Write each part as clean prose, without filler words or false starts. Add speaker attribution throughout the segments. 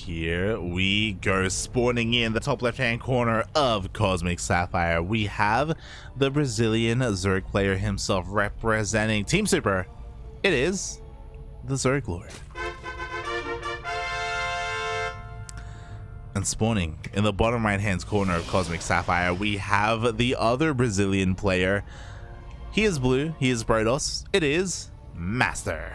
Speaker 1: here we go. Spawning in the top left hand corner of Cosmic Sapphire, we have the Brazilian Zerg player himself representing Team Super. It is the TheZergLord. And spawning in the bottom right hand corner of Cosmic Sapphire, we have the other Brazilian player. He is blue, he is Brodos. It is MasTeR.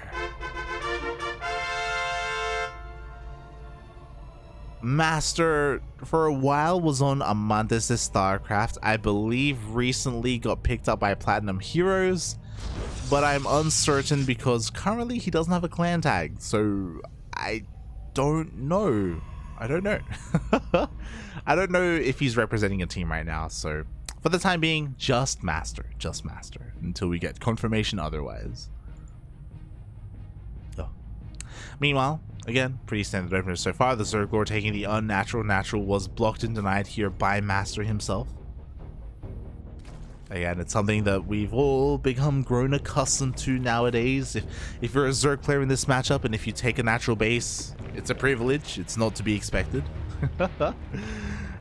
Speaker 1: MasTeR for a while was on Amantes de StarCraft. I believe recently got picked up by Platinum Heroes, but I'm uncertain because currently he doesn't have a clan tag, so I don't know. I don't know. I don't know if he's representing a team right now, so for the time being, just MasTeR, until we get confirmation otherwise. Oh. Meanwhile, again, pretty standard opener so far. The TheZergLord taking the unnatural natural was blocked and denied here by MasTeR himself. Again, it's something that we've all become grown accustomed to nowadays. If you're a Zerg player in this matchup and if you take a natural base, it's a privilege. It's not to be expected.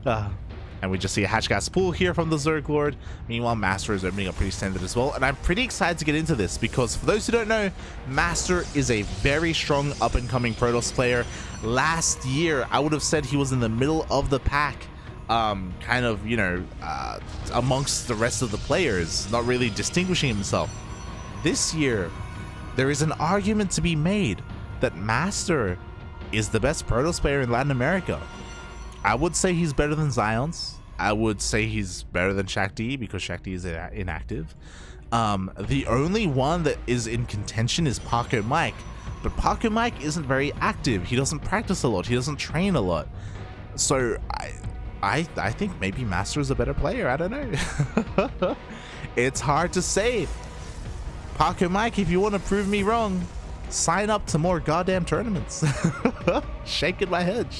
Speaker 1: And we just see a hatch gas pool here from the TheZergLord. Meanwhile, MasTeR is opening up pretty standard as well. And I'm pretty excited to get into this because for those who don't know, MasTeR is a very strong up-and-coming Protoss player. Last year, I would have said he was in the middle of the pack. Kind of, you know, amongst the rest of the players, not really distinguishing himself. This year, there is an argument to be made that MasTeR is the best Protoss player in Latin America. I would say he's better than Zion's. I would say he's better than Shaq-D because Shaq-D is inactive. The only one that is in contention is Paco Mike, but Paco Mike isn't very active. He doesn't practice a lot. He doesn't train a lot. So I think maybe MasTeR is a better player. I don't know. It's hard to say. Paco Mike, if you want to prove me wrong, sign up to more goddamn tournaments. Shaking my head.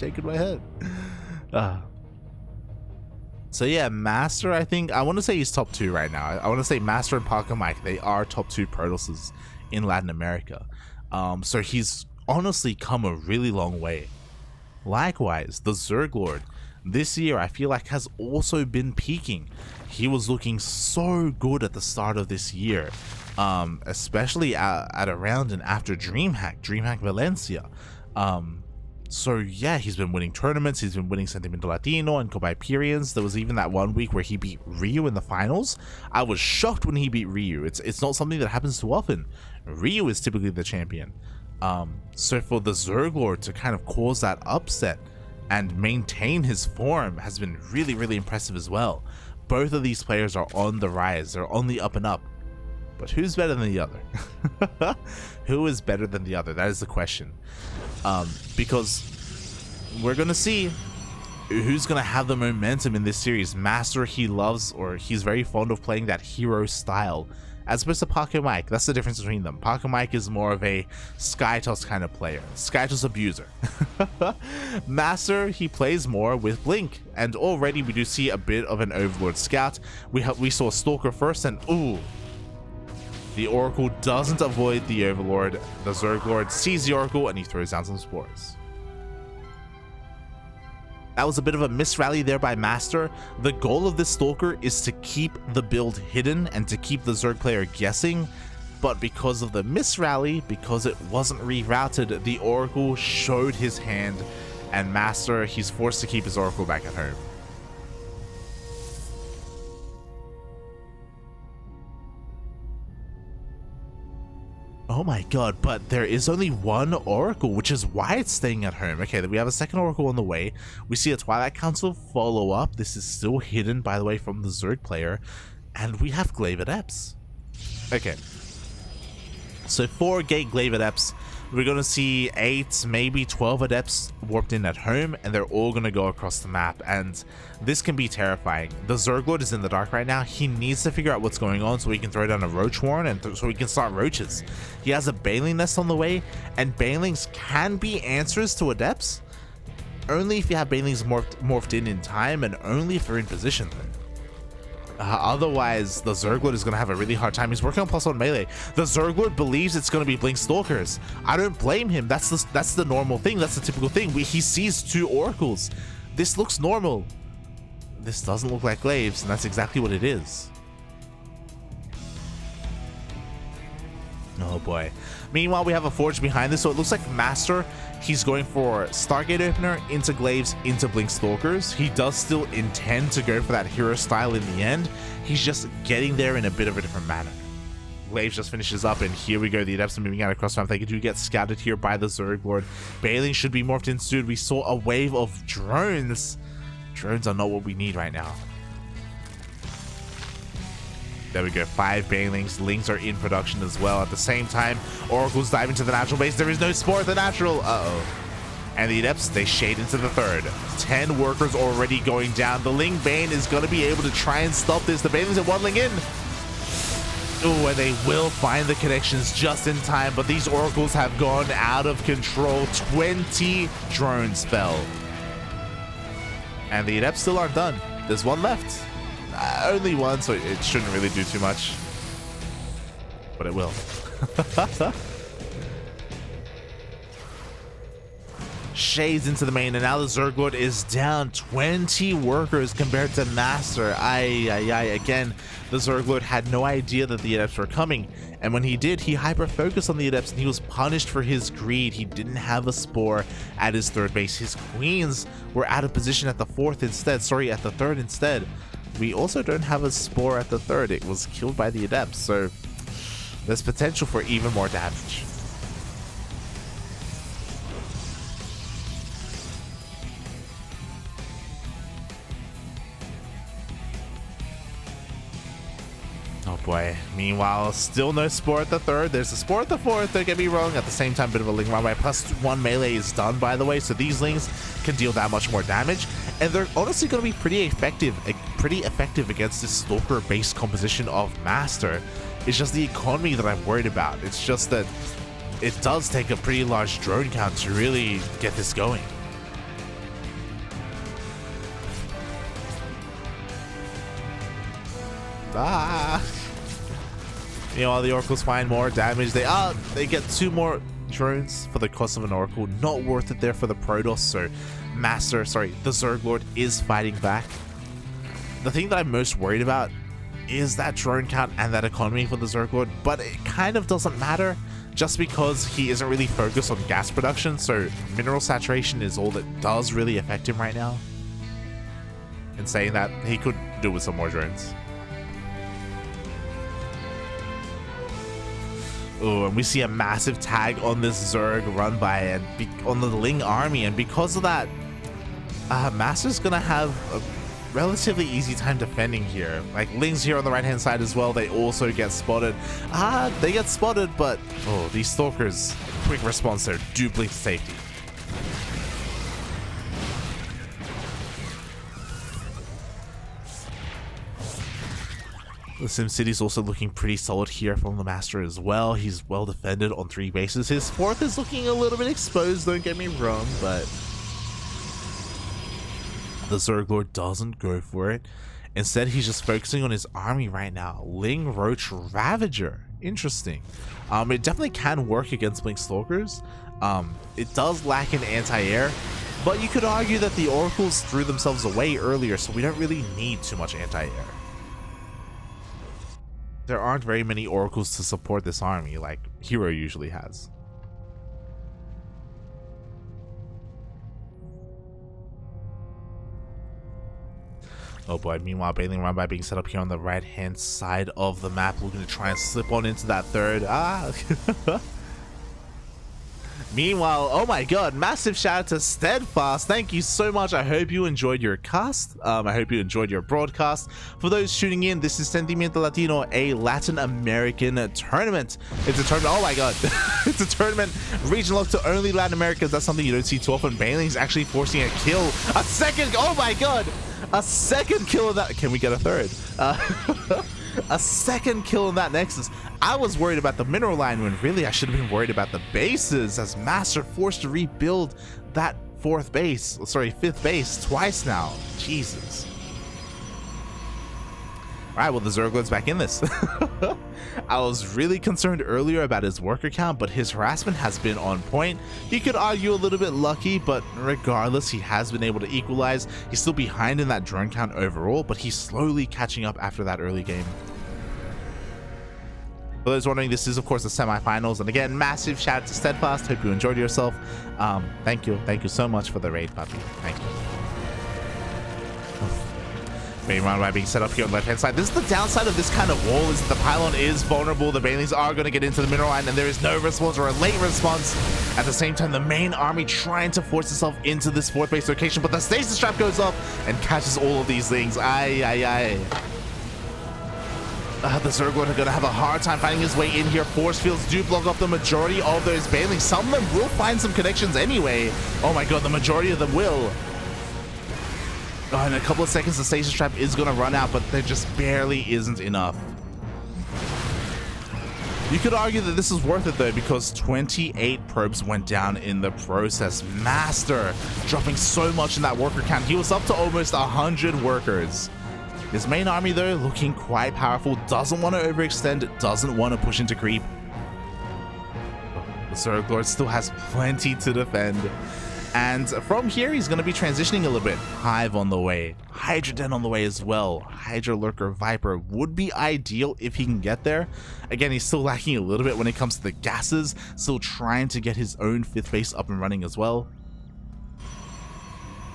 Speaker 1: So yeah, MasTeR, I think, I want to say he's top 2 right now. I want to say MasTeR and Paco Mike, they are top 2 Protosses in Latin America. So he's honestly come a really long way. Likewise, the TheZergLord, this year I feel like has also been peaking. He was looking so good at the start of this year, especially at around and after DreamHack Valencia. So yeah, he's been winning tournaments, he's been winning Sentimiento Latino and Copa Hyperions. There was even that one week where he beat Ryu in the finals. I was shocked when he beat Ryu. It's not something that happens too often. Ryu is typically the champion. So for the TheZergLord to kind of cause that upset and maintain his form has been really, really impressive as well. Both of these players are on the rise, they're on the up and up. But who's better than the other? Who is better than the other? That is the question. Because we're gonna see who's gonna have the momentum in this series. MasTeR, he loves, or he's very fond of playing that hero style, as opposed to Paco Mike. That's the difference between them. Paco Mike is more of a Skytoss kind of player, Skytoss abuser. MasTeR, he plays more with Blink, and already we do see a bit of an Overlord scout. We saw Stalker first, and ooh, the Oracle doesn't avoid the Overlord. The TheZergLord sees the Oracle and he throws down some spores. That was a bit of a misrally there by MasTeR. The goal of this Stalker is to keep the build hidden and to keep the Zerg player guessing, but because of the misrally, because it wasn't rerouted, the Oracle showed his hand, and MasTeR, he's forced to keep his Oracle back at home. Oh my god, but there is only one Oracle, which is why it's staying at home. Okay, we have a second Oracle on the way. We see a Twilight Council follow up. This is still hidden, by the way, from the Zerg player. And we have Glaive Adepts. Okay. So 4 Gate Glaive Adepts. We're going to see 8, maybe 12 Adepts warped in at home, and they're all going to go across the map, and this can be terrifying. The TheZergLord is in the dark right now. He needs to figure out what's going on so he can throw down a Roach Warren and so he can start roaches. He has a Baneling Nest on the way, and Banelings can be answers to Adepts, only if you have Banelings morphed in time, and only if they're in position though. Otherwise, the ZergLord is going to have a really hard time. He's working on +1 melee. The ZergLord believes it's going to be Blink Stalkers. I don't blame him. That's the normal thing. That's the typical thing. He sees 2 oracles. This looks normal. This doesn't look like Glaives, and that's exactly what it is. Oh boy. Meanwhile, we have a Forge behind this, so it looks like MasTeR, he's going for Stargate Opener into Glaives into Blink Stalkers. He does still intend to go for that hero style in the end. He's just getting there in a bit of a different manner. Glaives just finishes up, and here we go. The Adepts are moving out across map. They do get scouted here by the ZergLord. Bailings should be morphed into dude. We saw a wave of drones. Drones are not what we need right now. There we go, 5 Banelings. Lings are in production as well. At the same time, Oracles dive into the natural base. There is no Spore at the natural. And the Adepts, they shade into the third. 10 workers already going down. The Ling Bane is going to be able to try and stop this. The Banelings are waddling in. Oh, and they will find the connections just in time, but these Oracles have gone out of control. 20 drones fell. And the Adepts still aren't done. There's one left. Only one, so it shouldn't really do too much. But it will. Shades into the main, and now the ZergLord is down 20 workers compared to MasTeR. Again, the ZergLord had no idea that the Adepts were coming, and when he did, he hyper-focused on the Adepts, and he was punished for his greed. He didn't have a Spore at his third base. His Queens were out of position at the fourth instead. Sorry, at the third instead. We also don't have a Spore at the third. It was killed by the Adepts, so there's potential for even more damage. Oh boy. Meanwhile, still no Spore at the third. There's a Spore at the fourth, don't get me wrong. At the same time, bit of a Ling run by. +1 melee is done, by the way, so these Lings can deal that much more damage. And they're honestly going to be pretty effective against this Stalker-based composition of MasTeR. It's just the economy that I'm worried about. It's just that it does take a pretty large drone count to really get this going. You know, the Oracles find more damage. They get 2 more drones for the cost of an Oracle. Not worth it there for the Protoss, so the ZergLord is fighting back. The thing that I'm most worried about is that drone count and that economy for the ZergLord, but it kind of doesn't matter just because he isn't really focused on gas production, so mineral saturation is all that does really affect him right now. In saying that, he could do with some more drones. Oh, and we see a massive tag on this Zerg run by and on the Ling army, and because of that, MasTer's gonna have a relatively easy time defending here. Like, Lings here on the right hand side as well, they also get spotted. They get spotted, but these Stalkers, quick response there, do blink to safety. The SimCity's also looking pretty solid here from the MasTeR as well. He's well defended on 3 bases. His fourth is looking a little bit exposed, don't get me wrong, but the ZergLord doesn't go for it. Instead, he's just focusing on his army right now. Ling Roach Ravager. Interesting. It definitely can work against Blink Stalkers. It does lack in anti-air, but you could argue that the Oracles threw themselves away earlier, so we don't really need too much anti-air. There aren't very many Oracles to support this army like Hero usually has. Oh boy, meanwhile, Bailing run by being set up here on the right hand side of the map, looking to try and slip on into that third. Meanwhile, oh my god, massive shout out to Steadfast. Thank you so much. I hope you enjoyed your cast. I hope you enjoyed your broadcast. For those tuning in, this is Sentimiento Latino, a Latin American tournament. It's a tournament, oh my god. It's a tournament region locked to only Latin America. That's something you don't see too often. Bailing's actually forcing a kill. A second, oh my god. A second kill of that. Can we get a third? A second kill in that Nexus. I was worried about the mineral line when really I should have been worried about the bases, as MasTeR forced to rebuild that fifth base twice now. Jesus. Alright, well, the ZergLord's back in this. I was really concerned earlier about his worker count, but his harassment has been on point. You could argue a little bit lucky, but regardless, he has been able to equalize. He's still behind in that drone count overall, but he's slowly catching up after that early game. For those wondering, this is of course the semifinals, and again, massive shout out to Steadfast. Hope you enjoyed yourself. Thank you so much for the raid, puppy. Thank you. Main run by being set up here on the left hand side. This is the downside of this kind of wall, is that the pylon is vulnerable. The Banelings are going to get into the middle line, and there is no response or a late response. At the same time, the main army trying to force itself into this fourth base location, but the stasis trap goes up and catches all of these things. The ZergLord are going to have a hard time finding his way in here. Force fields do block up the majority of those Banelings. Some of them will find some connections anyway. Oh my god, the majority of them will. In a couple of seconds, the stasis trap is going to run out, but there just barely isn't enough. You could argue that this is worth it though, because 28 probes went down in the process. MasTeR dropping so much in that worker count. He was up to almost 100 workers. His main army though, looking quite powerful, doesn't want to overextend, doesn't want to push into creep. The ZergLord still has plenty to defend. And from here, he's going to be transitioning a little bit. Hive on the way. Hydra Den on the way as well. Hydra, Lurker, Viper would be ideal if he can get there. Again, he's still lacking a little bit when it comes to the gases. Still trying to get his own 5th base up and running as well.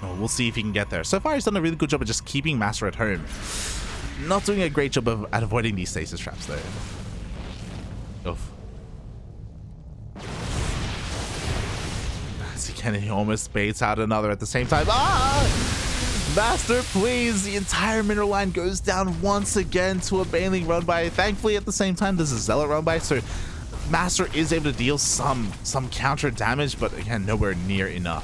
Speaker 1: Oh, we'll see if he can get there. So far, he's done a really good job of just keeping MasTeR at home. Not doing a great job at avoiding these stasis traps though. Oof. He almost baits out another at the same time. MasTeR, please! The entire mineral line goes down once again to a Baneling run by. Thankfully, at the same time, there's a Zealot run by, so MasTeR is able to deal some counter damage, but again, nowhere near enough.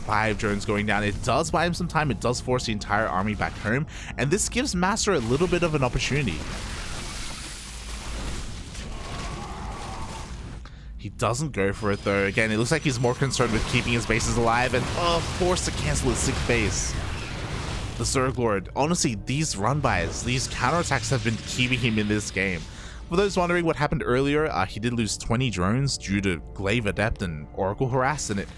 Speaker 1: 5 drones going down. It does buy him some time. It does force the entire army back home, and this gives MasTeR a little bit of an opportunity. He doesn't go for it though. Again, it looks like he's more concerned with keeping his bases alive and forced to cancel his 6th base. The ZergLord, honestly, these run-bys, these counterattacks have been keeping him in this game. For those wondering what happened earlier, he did lose 20 drones due to Glaive Adept and Oracle Harass, and it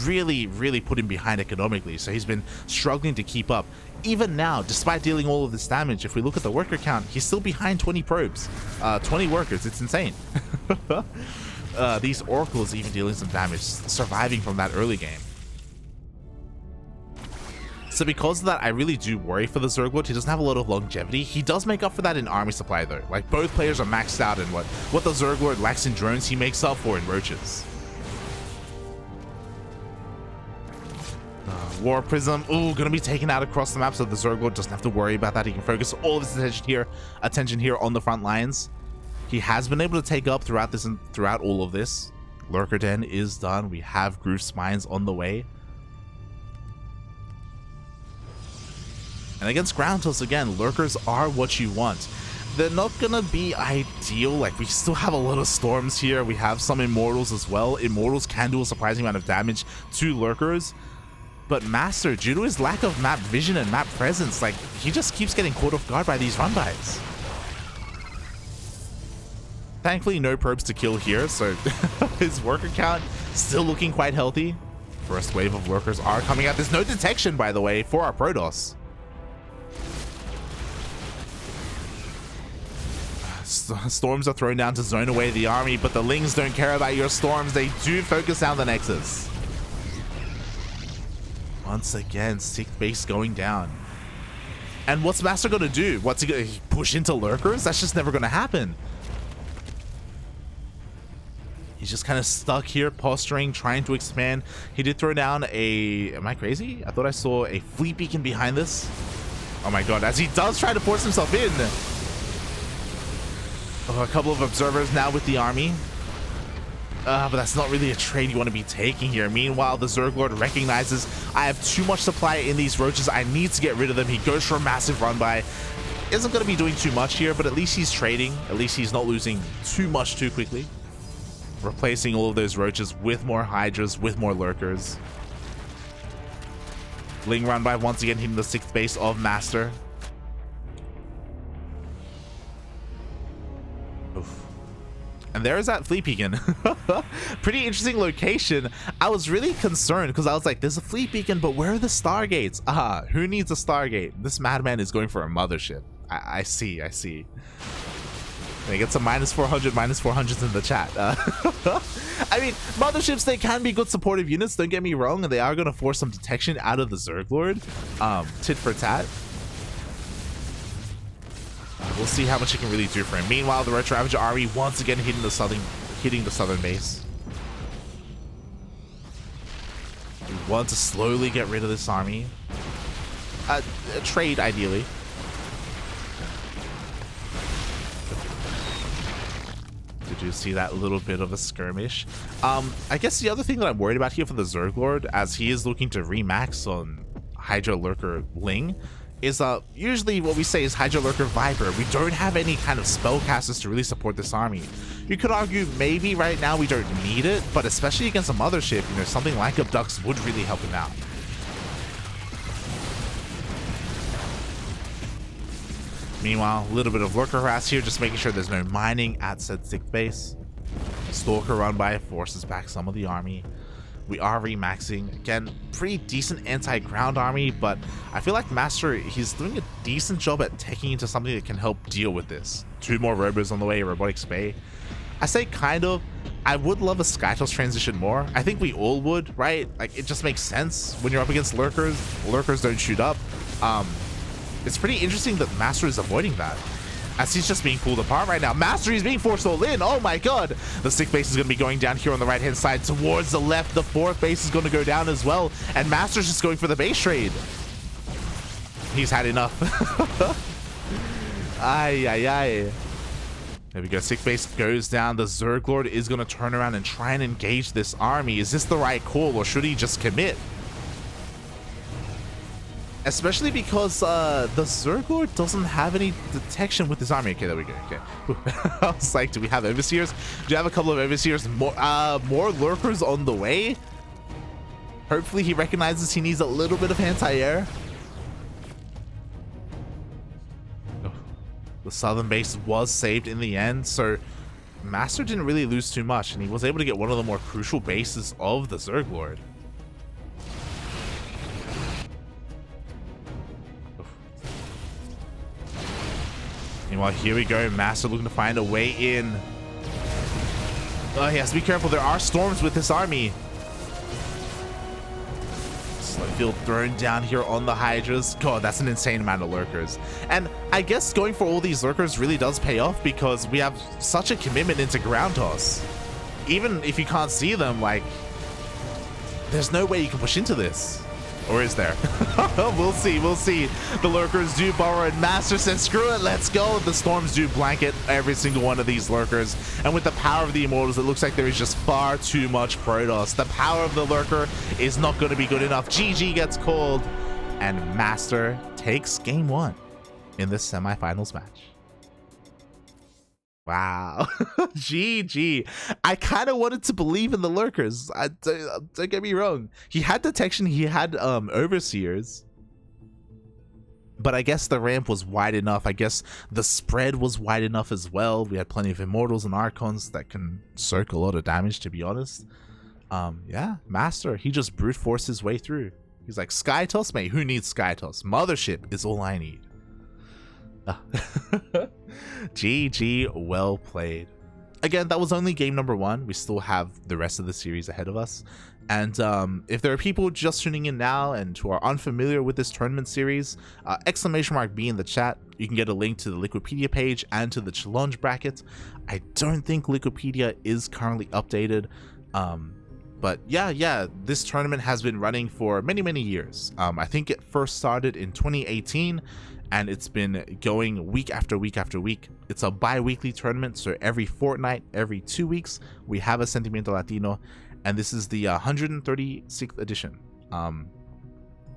Speaker 1: really put him behind economically, so he's been struggling to keep up. Even now, despite dealing all of this damage, if we look at the worker count, he's still behind 20 probes. 20 workers, it's insane. These Oracles even dealing some damage, surviving from that early game. So because of that, I really do worry for the ZergLord. He doesn't have a lot of longevity. He does make up for that in army supply though. Like, both players are maxed out in what the ZergLord lacks in drones, he makes up for in roaches. War Prism, gonna be taken out across the map, so the ZergLord doesn't have to worry about that. He can focus all of his attention here on the front lines. He has been able to take up throughout all of this. Lurker Den is done. We have Groove Spines on the way. And against Ground Tilts, again, Lurkers are what you want. They're not gonna be ideal. Like, we still have a lot of Storms here. We have some Immortals as well. Immortals can do a surprising amount of damage to Lurkers. But MasTeR, due to his lack of map vision and map presence, like, he just keeps getting caught off guard by these run-bys. Thankfully, no probes to kill here, so his worker count still looking quite healthy. First wave of workers are coming out. There's no detection, by the way, for our Protoss. Storms are thrown down to zone away the army, but the Lings don't care about your storms. They do focus down the Nexus. Once again, 6th base going down. And what's MasTeR gonna do? What's he gonna push into Lurkers? That's just never gonna happen. He's just kind of stuck here, posturing, trying to expand. He did throw down a... Am I crazy? I thought I saw a fleet beacon behind this. Oh my god, as he does try to force himself in. A couple of observers now with the army. But that's not really a trade you want to be taking here. Meanwhile, the ZergLord recognizes, I have too much supply in these roaches. I need to get rid of them. He goes for a massive run-by. Isn't going to be doing too much here, but at least he's trading. At least he's not losing too much too quickly. Replacing all of those roaches with more Hydras, with more Lurkers. Ling run by once again hitting the 6th base of MasTeR. And there's that Fleet Beacon. Pretty interesting location. I was really concerned because I was like, there's a Fleet Beacon, but where are the Stargates? Who needs a Stargate? This madman is going for a mothership. I see. They get some -400, -400s in the chat. I mean, motherships, they can be good supportive units, don't get me wrong, and they are going to force some detection out of the ZergLord. Tit for tat. We'll see how much it can really do for him. Meanwhile, the Retro Ravager army once again hitting the southern base. We want to slowly get rid of this army. A trade, ideally. Did you see that little bit of a skirmish? I guess the other thing that I'm worried about here for the ZergLord, as he is looking to remax on Hydra Lurker Ling, is usually what we say is Hydra Lurker Viper. We don't have any kind of spellcasters to really support this army. You could argue maybe right now we don't need it, but especially against a mothership, you know, something like Abducts would really help him out. Meanwhile, a little bit of lurker harass here, just making sure there's no mining at said 6th base. Stalker run by forces back some of the army. We are remaxing. Again, pretty decent anti-ground army, but I feel like MasTeR, he's doing a decent job at taking into something that can help deal with this. 2 more robos on the way, robotic spay. I say kind of. I would love a Skytoss transition more. I think we all would, right? Like, it just makes sense when you're up against lurkers. Lurkers don't shoot up. It's pretty interesting that MasTeR is avoiding that, as he's just being pulled apart right now. MasTeR is being forced all in. Oh my god. The 6th base is going to be going down here on the right hand side towards the left. The 4th base is going to go down as well, and MasTeR's just going for the base trade. He's had enough. Ay. There we go. 6th base goes down. The ZergLord is going to turn around and try and engage this army. Is this the right call, or should he just commit? Especially because the ZergLord doesn't have any detection with his army. Okay, there we go. Okay. I was like, do we have Overseers? Do you have a couple of Overseers? More lurkers on the way? Hopefully he recognizes he needs a little bit of anti-air. Oh, the southern base was saved in the end, so MasTeR didn't really lose too much, and he was able to get one of the more crucial bases of the ZergLord. Meanwhile, here we go. MasTeR looking to find a way in. Oh, he has to be careful. There are storms with this army. Slowfield thrown down here on the Hydras. God, that's an insane amount of lurkers. And I guess going for all these lurkers really does pay off, because we have such a commitment into ground toss. Even if you can't see them, like, there's no way you can push into this. Or is there? We'll see. The lurkers do borrow, and MasTeR says, screw it, let's go. The storms do blanket every single one of these lurkers. And with the power of the Immortals, it looks like there is just far too much Protoss. The power of the lurker is not going to be good enough. GG gets called, and MasTeR takes game 1 in this semifinals match. Wow. GG. I kind of wanted to believe in the lurkers. Don't get me wrong. He had detection. He had Overseers. But I guess the ramp was wide enough. I guess the spread was wide enough as well. We had plenty of Immortals and Archons that can soak a lot of damage, to be honest. Yeah, MasTeR, he just brute forced his way through. He's like, Skytoss? Mate, who needs Skytoss? Mothership is all I need. GG, well played. Again, that was only game number 1. We still have the rest of the series ahead of us. And if there are people just tuning in now and who are unfamiliar with this tournament series, !B in the chat. You can get a link to the Liquipedia page and to the challenge bracket. I don't think Liquipedia is currently updated. But yeah, this tournament has been running for many years. I think it first started in 2018. And it's been going week after week after week. It's a bi-weekly tournament, so every fortnight, every 2 weeks, we have a Sentimiento Latino, and this is the 136th edition.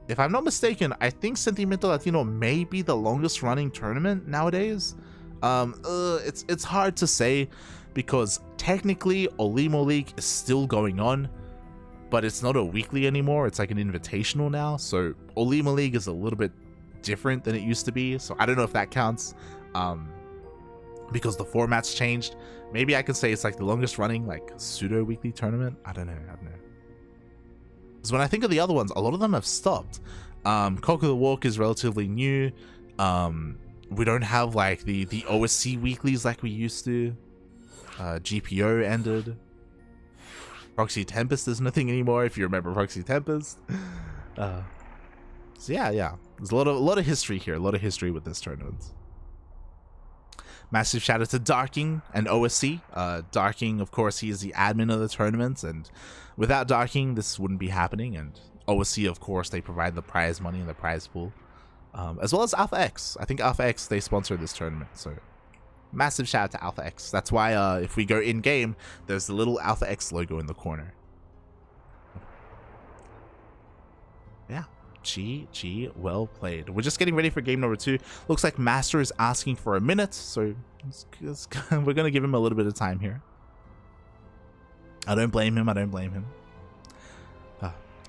Speaker 1: If I'm not mistaken, I think Sentimiento Latino may be the longest running tournament nowadays. It's hard to say, because technically Olimo League is still going on, but it's not a weekly anymore. It's like an invitational now, so Olimo League is a little bit different than it used to be, so I don't know if that counts. because the format's changed. Maybe I could say it's like the longest running like pseudo weekly tournament. I don't know. Because when I think of the other ones, a lot of them have stopped. Conquer the Walk is relatively new. We don't have like the OSC weeklies like we used to. GPO ended. Proxy Tempest is nothing anymore, if you remember Proxy Tempest. So yeah. There's a lot of history here, a lot of history with this tournament. Massive shout out to Darking and OSC. Darking, of course, he is the admin of the tournament, and without Darking, this wouldn't be happening. And OSC, of course, they provide the prize money and the prize pool, as well as Alpha X. I think Alpha X, they sponsor this tournament, so massive shout out to Alpha X. That's why if we go in game, there's the little Alpha X logo in the corner. Yeah. GG, well played. We're just getting ready for game number 2. Looks like MasTeR is asking for a minute, so we're gonna give him a little bit of time here. I don't blame him.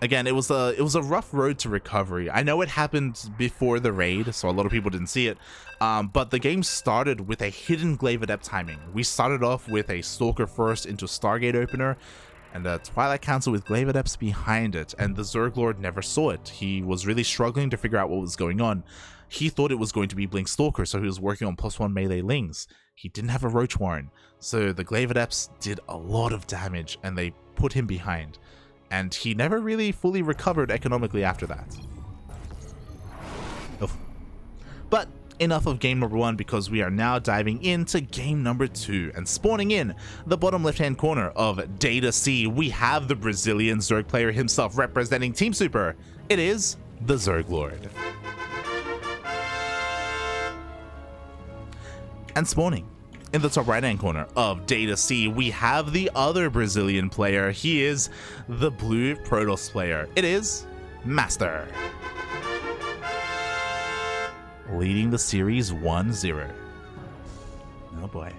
Speaker 1: Again, it was a rough road to recovery. I know it happened before the raid, so a lot of people didn't see it. But the game started with a hidden Glaive Adept timing. We started off with a Stalker first into Stargate opener, and a Twilight Council with Glaive Adepts behind it, and the ZergLord never saw it. He was really struggling to figure out what was going on. He thought it was going to be Blink Stalker, so he was working on +1 melee lings. He didn't have a Roach Warren, so the Glaive Adepts did a lot of damage, and they put him behind. And he never really fully recovered economically after that. Oof. But enough of game number 1, because we are now diving into game number 2, and spawning in the bottom left hand corner of Data C, we have the Brazilian Zerg player himself representing Team Super. It is the ZergLord. And spawning in the top right hand corner of Data C, we have the other Brazilian player. He is the blue Protoss player. It is MasTeR, leading the series 1-0. Oh boy.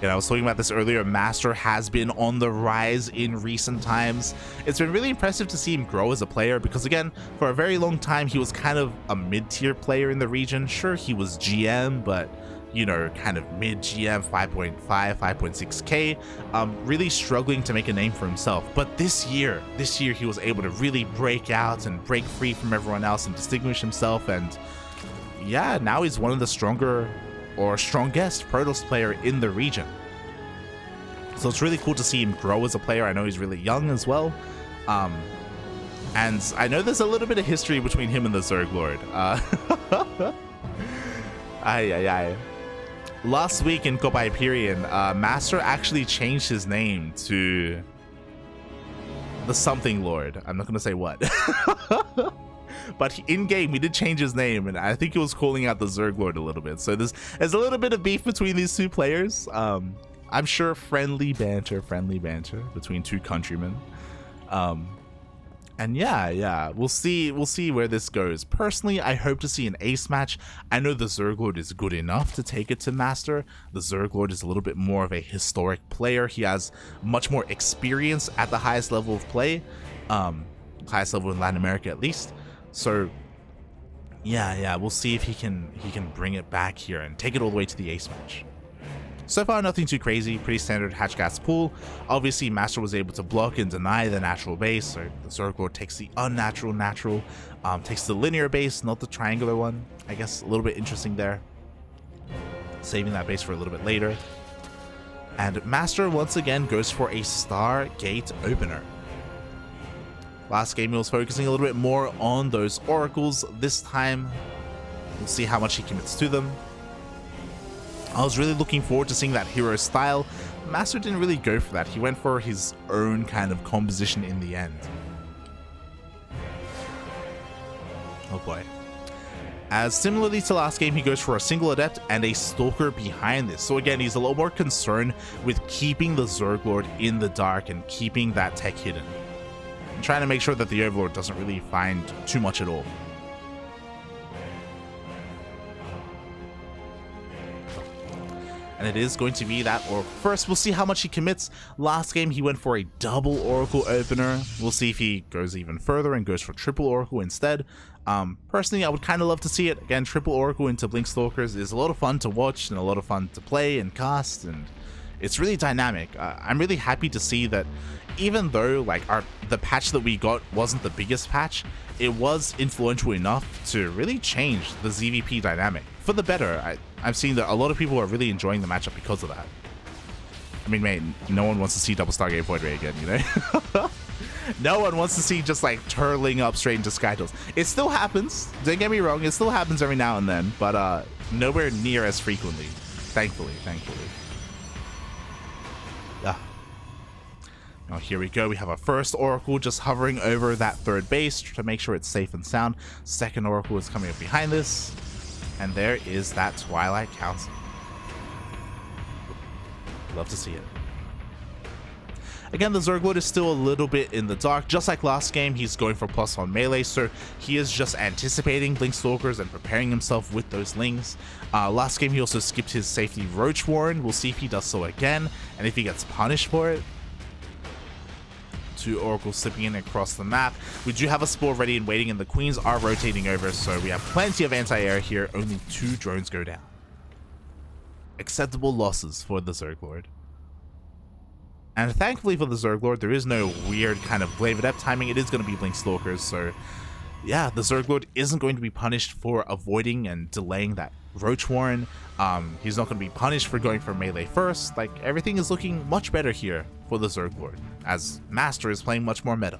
Speaker 1: And I was talking about this earlier, MasTeR has been on the rise in recent times. It's been really impressive to see him grow as a player, because again, for a very long time, he was kind of a mid-tier player in the region. Sure, he was GM, but you know, kind of mid-GM, 5.5, 5.6k, really struggling to make a name for himself. But this year he was able to really break out and break free from everyone else and distinguish himself, and yeah, now he's one of the stronger or strongest Protoss player in the region. So it's really cool to see him grow as a player. I know he's really young as well. And I know there's a little bit of history between him and the ZergLord. Last week in Copa Hyperion, MasTeR actually changed his name to the something Lord. I'm not going to say what. But in-game, he did change his name, and I think he was calling out the ZergLord a little bit. So there's a little bit of beef between these two players. I'm sure friendly banter between two countrymen. And yeah, we'll see where this goes. Personally, I hope to see an ace match. I know the ZergLord is good enough to take it to MasTeR. The ZergLord is a little bit more of a historic player. He has much more experience at the highest level of play, highest level in Latin America at least. So yeah, we'll see if he can bring it back here and take it all the way to the ace match. So far, nothing too crazy, pretty standard hatch gas pool. Obviously, MasTeR was able to block and deny the natural base, so the ZergLord takes the unnatural natural, takes the linear base, not the triangular one. I guess a little bit interesting there. Saving that base for a little bit later. And MasTeR once again goes for a Stargate opener. Last game he was focusing a little bit more on those oracles. This time, we'll see how much he commits to them. I was really looking forward to seeing that hero style. MasTeR didn't really go for that. He went for his own kind of composition in the end. Oh boy. As similarly to last game, he goes for a single adept and a stalker behind this. So again, he's a little more concerned with keeping the ZergLord in the dark and keeping that tech hidden. And trying to make sure that the Overlord doesn't really find too much at all. and it is going to be that Oracle first. We'll see how much he commits. Last game, he went for a double Oracle opener. We'll see if he goes even further and goes for triple Oracle instead. Personally, I would kind of love to see it. Again, triple Oracle into Blinkstalkers is a lot of fun to watch and a lot of fun to play and cast, and it's really dynamic. I'm really happy to see that even though like the patch that we got wasn't the biggest patch, it was influential enough to really change the ZvP dynamic for the better. I've seen that a lot of people are really enjoying the matchup because of that. I mean, mate, no one wants to see double Stargate Void Ray again, you know? No one wants to see just like turtling up straight into Skytools. It still happens, don't get me wrong, it still happens every now and then, but nowhere near as frequently. Thankfully. Now here we go, we have our first Oracle just hovering over that third base to make sure it's safe and sound. Second Oracle is coming up behind this, and there is that Twilight Council. Love to see it. Again, the ZergLord is still a little bit in the dark. Just like last game, he's going for +1 melee, so he is just anticipating Blinkstalkers and preparing himself with those lings. Last game, he also skipped his safety Roach Warren. We'll see if he does so again, and if he gets punished for it. 2 Oracles slipping in across the map. We do have a Spore ready and waiting, and the Queens are rotating over, so we have plenty of anti-air here. Only 2 drones go down. Acceptable losses for the ZergLord. And thankfully for the ZergLord, there is no weird kind of Blade Adept timing. It is going to be Blinkstalkers, so yeah, the ZergLord isn't going to be punished for avoiding and delaying that Roach Warren. He's not going to be punished for going for melee first. Like, everything is looking much better here for the ZergLord, as MasTeR is playing much more meta.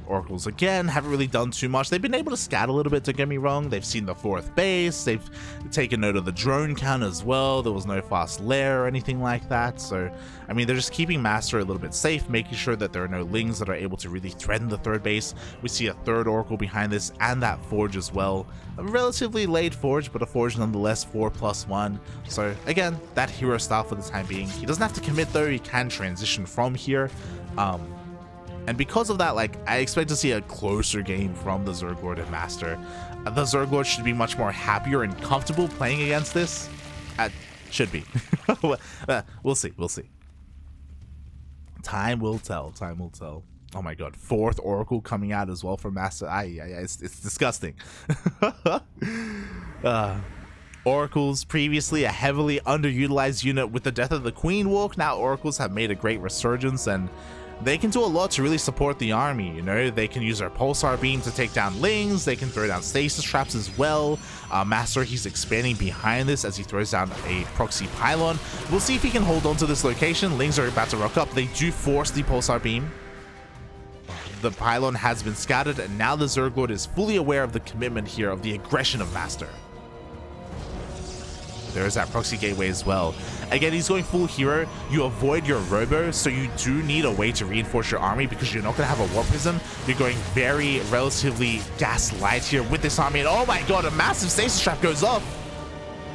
Speaker 1: Oracles again haven't really done too much. They've been able to scat a little bit, don't get me wrong. They've seen the 4th base, they've taken note of the drone count as well. There was no fast lair or anything like that, so I mean, they're just keeping MasTeR a little bit safe, making sure that there are no lings that are able to really threaten the 3rd base. We see a 3rd Oracle behind this, and that Forge as well. A relatively late Forge, but a Forge nonetheless, 4+1. So again, that hero style for the time being. He doesn't have to commit though, he can transition from here. And because of that, like, I expect to see a closer game from the ZergLord and MasTeR. The ZergLord should be much more happier and comfortable playing against this. Should be. We'll see. Time will tell. Oh my god, 4th Oracle coming out as well from MasTeR. It's disgusting. Oracles, previously a heavily underutilized unit with the death of the Queen Walk. Now Oracles have made a great resurgence, and they can do a lot to really support the army, you know. They can use their Pulsar Beam to take down lings, they can throw down stasis traps as well. MasTeR, he's expanding behind this as he throws down a proxy pylon. We'll see if he can hold on to this location. Lings are about to rock up. They do force the Pulsar Beam. The pylon has been scattered, and now the ZergLord is fully aware of the commitment here, of the aggression of MasTeR. There's that proxy gateway as well. Again, he's going full hero. You avoid your robo, so you do need a way to reinforce your army because you're not going to have a war prism. You're going very relatively gaslight here with this army, and oh my god, a massive stasis trap goes off.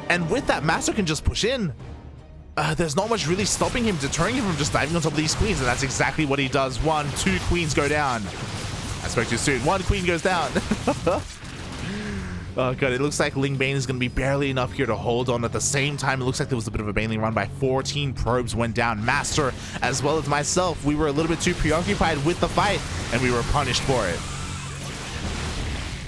Speaker 1: And with that, MasTeR can just push in. There's not much really stopping him, deterring him from just diving on top of these queens, and that's exactly what he does. 1, 2 queens go down. I spoke too soon. 1 queen goes down. Oh god, it looks like Ling Bane is going to be barely enough here to hold on. At the same time, it looks like there was a bit of a Baneling run by. 14 probes went down. MasTeR, as well as myself, we were a little bit too preoccupied with the fight, and we were punished for it.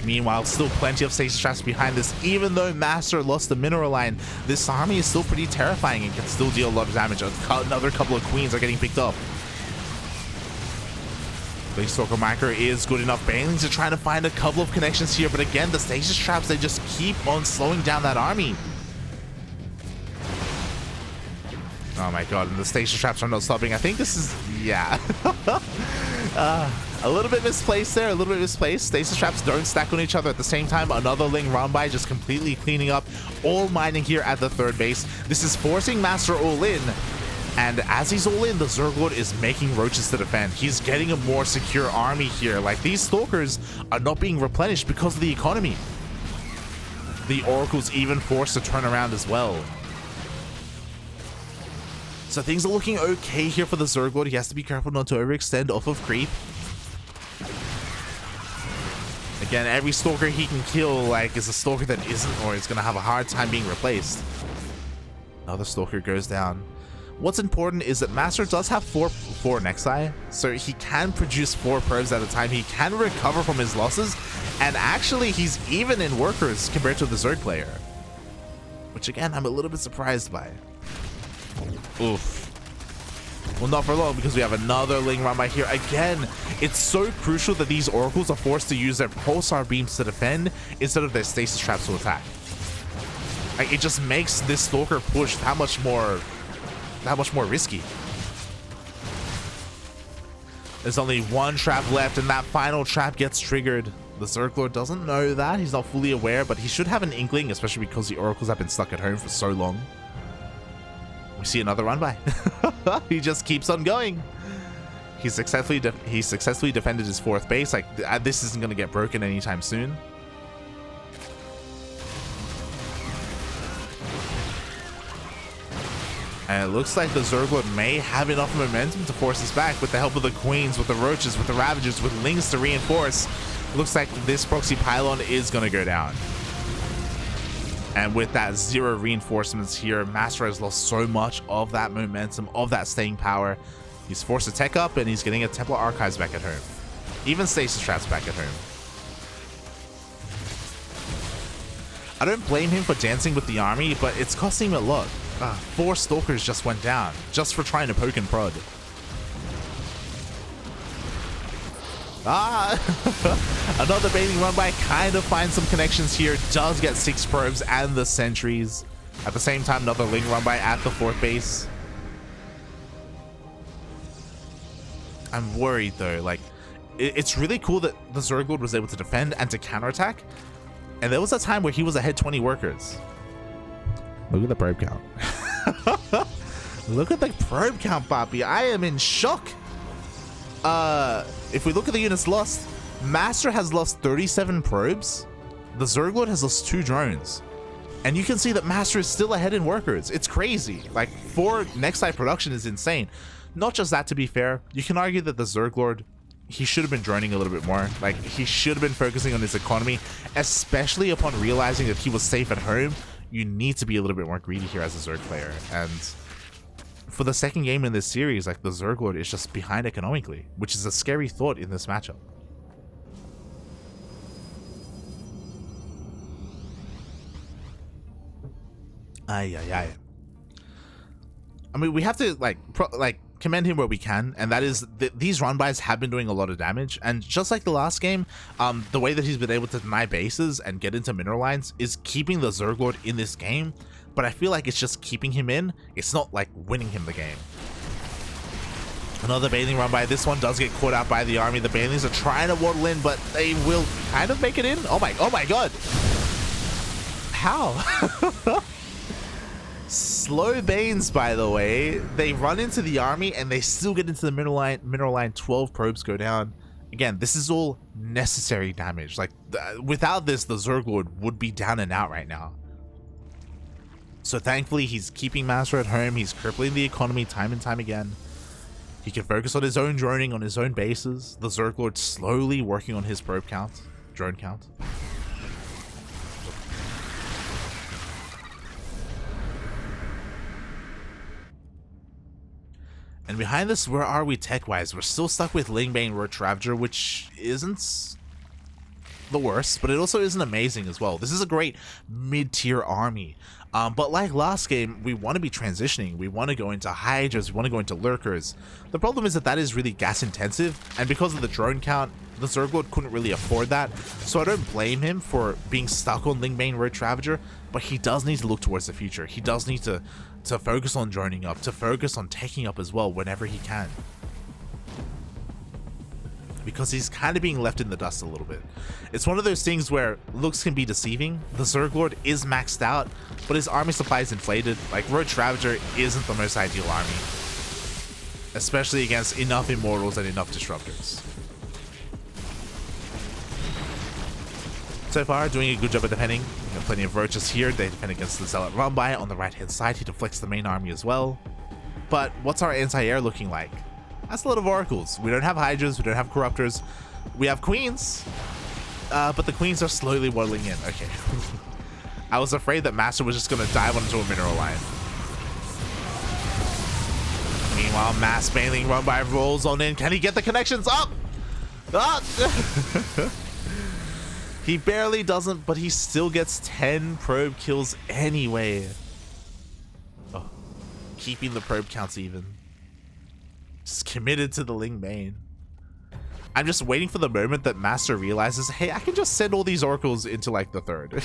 Speaker 1: Meanwhile, still plenty of stasis traps behind this. Even though MasTeR lost the mineral line, this army is still pretty terrifying and can still deal a lot of damage. Another couple of queens are getting picked up. Blinkstalker Micro is good enough. Banelings are trying to find a couple of connections here, but again, the stasis traps, they just keep on slowing down that army. Oh my god, and the stasis traps are not stopping. I think this is, yeah. A little bit misplaced there, a little bit misplaced. Stasis traps don't stack on each other at the same time. Another Ling run by, just completely cleaning up. All mining here at the 3rd base. This is forcing MasTeR all in. And as he's all in, the ZergLord is making roaches to defend. He's getting a more secure army here. Like, these Stalkers are not being replenished because of the economy. The Oracle's even forced to turn around as well. So things are looking okay here for the ZergLord. He has to be careful not to overextend off of creep. Again, every Stalker he can kill, like, is a Stalker that isn't, or is going to have a hard time being replaced. Another Stalker goes down. What's important is that MasTeR does have four Nexi, so he can produce 4 probes at a time. He can recover from his losses, and actually he's even in workers compared to the Zerg player, which again I'm a little bit surprised by. Oof. Well, not for long, because we have another Ling run by here. Again, it's so crucial that these Oracles are forced to use their Pulsar beams to defend instead of their stasis traps to attack. Like, it just makes this Stalker push that much more risky. There's only one trap left, and that final trap gets triggered. The ZergLord doesn't know that. He's not fully aware, but he should have an inkling, especially because the Oracles have been stuck at home for so long. We see another run by. He just keeps on going. He successfully defended his 4th base. Like, this isn't going to get broken anytime soon. And it looks like the ZergLord may have enough momentum to force us back with the help of the Queens, with the Roaches, with the Ravagers, with Lings to reinforce. Looks like this proxy pylon is going to go down. And with that 0 reinforcements here, MasTeR has lost so much of that momentum, of that staying power. He's forced to tech up, and he's getting a Templar Archives back at home. Even Stasis Traps back at home. I don't blame him for dancing with the army, but it's costing him a lot. 4 Stalkers just went down, just for trying to poke and prod. Another baiting run by, kind of finds some connections here, does get 6 probes and the sentries. At the same time, another Ling run by at the 4th base. I'm worried though, like, it's really cool that the ZergLord was able to defend and to counterattack. And there was a time where he was ahead 20 workers. Look at the probe count. Look at the probe count, Papi. I am in shock. If we look at the units lost, MasTeR has lost 37 probes. The ZergLord has lost 2 drones. And you can see that MasTeR is still ahead in workers. It's crazy. Like, 4 Nexi production is insane. Not just that, to be fair, you can argue that the ZergLord, he should have been droning a little bit more. Like, he should have been focusing on his economy, especially upon realizing that he was safe at home. You need to be a little bit more greedy here as a Zerg player. And for the second game in this series, like, the ZergLord is just behind economically, which is a scary thought in this matchup. Ay. I mean, we have to commend him where we can, and that is these run-bys have been doing a lot of damage. And just like the last game, the way that he's been able to deny bases and get into mineral lines is keeping the ZergLord in this game, but I feel like it's just keeping him in. It's not like winning him the game. Another bathing run by. This one does get caught out by the army. The Banelings are trying to waddle in, but they will kind of make it in. Oh my god. How? Slow Banes, by the way. They run into the army and they still get into the mineral line. 12 probes go down. Again, this is all necessary damage. Like, without this, the ZergLord would be down and out right now. So thankfully, he's keeping MasTeR at home. He's crippling the economy time and time again. He can focus on his own droning, on his own bases. The ZergLord slowly working on his probe count, drone count. And behind this, where are we tech-wise? We're still stuck with Lingbane Roach Ravager, which isn't the worst, but it also isn't amazing as well. This is a great mid-tier army. But like last game, we want to be transitioning. We want to go into Hydras, we want to go into Lurkers. The problem is that is really gas intensive, and because of the drone count, the ZergLord couldn't really afford that. So I don't blame him for being stuck on Lingbane Roach Ravager, but he does need to look towards the future. He does need to focus on droning up, to focus on taking up as well whenever he can. Because he's kind of being left in the dust a little bit. It's one of those things where looks can be deceiving. The ZergLord is maxed out, but his army supply is inflated. Like, Roach Ravager isn't the most ideal army, especially against enough Immortals and enough Disruptors. So far, doing a good job at defending. Got plenty of Roaches here. They defend against the Zealot run-by on the right-hand side. He deflects the main army as well. But what's our anti-air looking like? That's a lot of Oracles. We don't have Hydras. We don't have Corruptors. We have Queens. but the queens are slowly waddling in. Okay. I was afraid that MasTeR was just going to dive onto a mineral line. Meanwhile, Mass mainly run by rolls on in. Can he get the connections up? Ah! He barely doesn't, but he still gets 10 probe kills anyway. Oh, keeping the probe counts even. Just committed to the Ling main. I'm just waiting for the moment that MasTeR realizes, hey, I can just send all these oracles into like the third.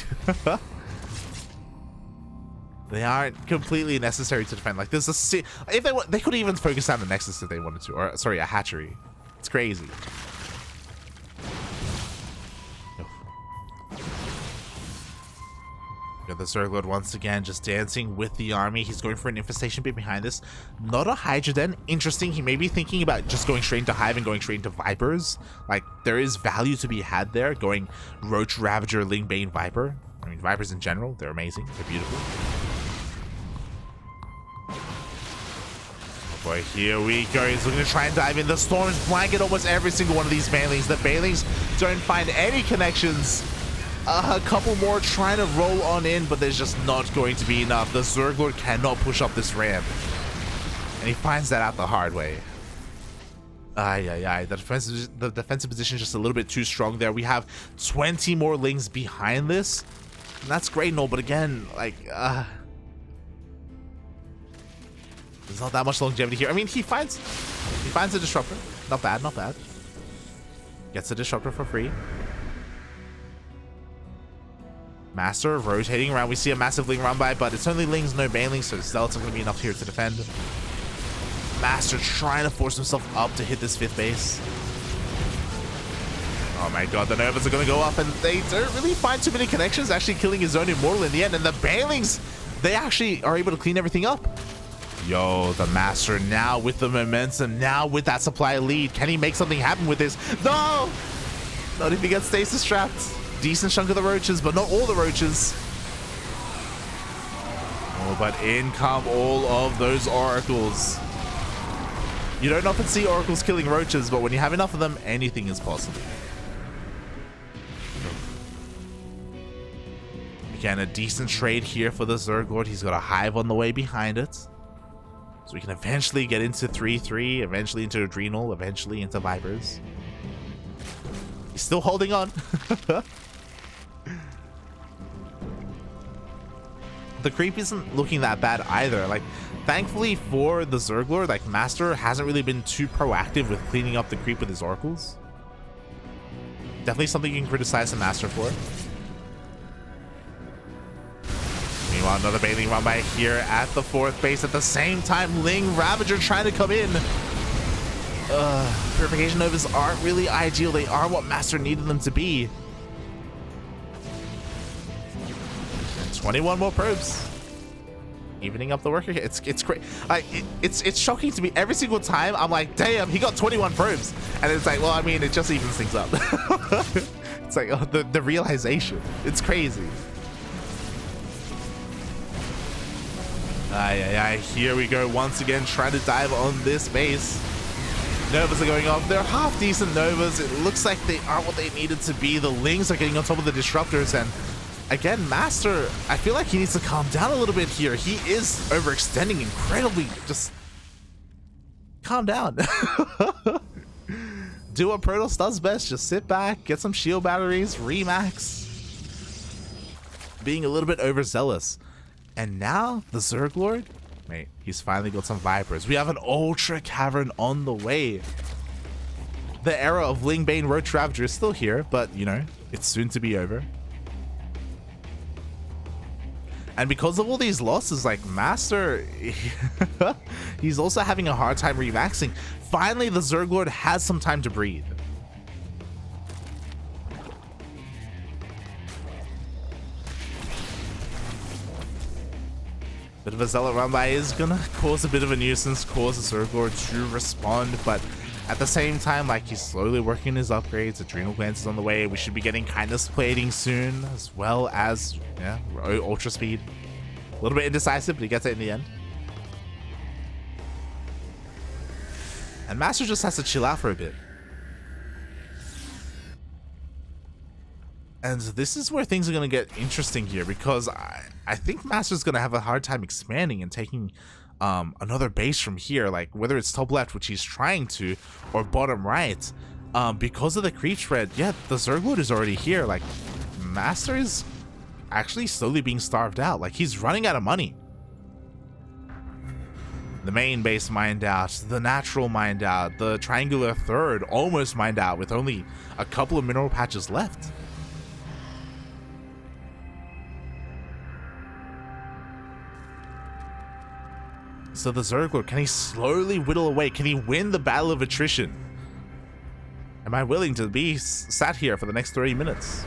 Speaker 1: They aren't completely necessary to defend. Like there's a if they could even focus on the Nexus if they wanted to, or sorry, a hatchery. It's crazy. Got the TheZergLord once again just dancing with the army. He's going for an infestation bit behind this. Not a Hydra den. Interesting. He may be thinking about just going straight into Hive and going straight into Vipers. Like there is value to be had there. Going Roach, Ravager, Ling, Bane, Viper. I mean Vipers in general, they're amazing. They're beautiful. Oh boy, here we go. He's looking to try and dive in. The storms blanket almost every single one of these Banelings. The Banelings don't find any connections. A couple more trying to roll on in, but there's just not going to be enough. The TheZergLord cannot push up this ramp. And he finds that out the hard way. The defensive position is just a little bit too strong there. We have 20 more Lings behind this. And that's great and all, but again, like, there's not that much longevity here. I mean, he finds a disruptor. Not bad, not bad. Gets a disruptor for free. MasTeR rotating around. We see a massive Ling run by, but it's only Lings, no Banelings, so Stealth's not going to be enough here to defend. MasTeR trying to force himself up to hit this 5th base. Oh my god, the Novas are going to go up, and they don't really find too many connections, actually killing his own Immortal in the end. And the Banelings, they actually are able to clean everything up. Yo, the MasTeR now with the momentum, now with that supply lead. Can he make something happen with this? No! Not if he gets stasis trapped. Decent chunk of the roaches, but not all the roaches. Oh, but in come all of those oracles. You don't often see oracles killing roaches, but when you have enough of them, anything is possible. Again, a decent trade here for the TheZergLord. He's got a Hive on the way behind it. So we can eventually get into 3-3, eventually into Adrenal, eventually into Vipers. He's still holding on. The creep isn't looking that bad either. Like, thankfully for the TheZergLord, like MasTeR hasn't really been too proactive with cleaning up the creep with his oracles. Definitely something you can criticize the MasTeR for. Meanwhile, another Baneling run by here at the 4th base. At the same time, Ling Ravager trying to come in. Purification Novas aren't really ideal. They are what MasTeR needed them to be. 21 more probes, evening up the work here. It's great. It's shocking to me every single time. I'm like, damn, he got 21 probes, and it's like, well, I mean, it just evens things up. It's like, oh, the realization. It's crazy. Here we go once again, trying to dive on this base. Novas are going off. They're half decent Novas. It looks like they are what they needed to be. The Lings are getting on top of the disruptors, and again, MasTeR, I feel like he needs to calm down a little bit here. He is overextending incredibly. Just calm down. Do what Protoss does best. Just sit back, get some shield batteries, remax. Being a little bit overzealous. And now the TheZergLord, mate, he's finally got some Vipers. We have an Ultra Cavern on the way. The era of Ling, Bane, Roach, Ravager is still here, but you know, it's soon to be over. And because of all these losses, like MasTeR, he's also having a hard time remaxing. Finally, the TheZergLord has some time to breathe. Bit of a zealot run by is gonna cause a bit of a nuisance, cause the TheZergLord to respond, but at the same time, like, he's slowly working his upgrades. Adrenal Glands is on the way. We should be getting Kindness Plating soon, as well as, yeah, Ultra Speed. A little bit indecisive, but he gets it in the end. And MasTeR just has to chill out for a bit. And this is where things are going to get interesting here, because I think MasTeR's going to have a hard time expanding and taking another base from here, like whether it's top left, which he's trying to, or bottom right. Because of the creep spread, yeah, the TheZergLord is already here. Like, MasTeR is actually slowly being starved out. Like, he's running out of money. The main base mined out, the natural mined out, the triangular third almost mined out with only a couple of mineral patches left. So the TheZergLord, can he slowly whittle away? Can he win the battle of attrition? Am I willing to be sat here for the next 30 minutes?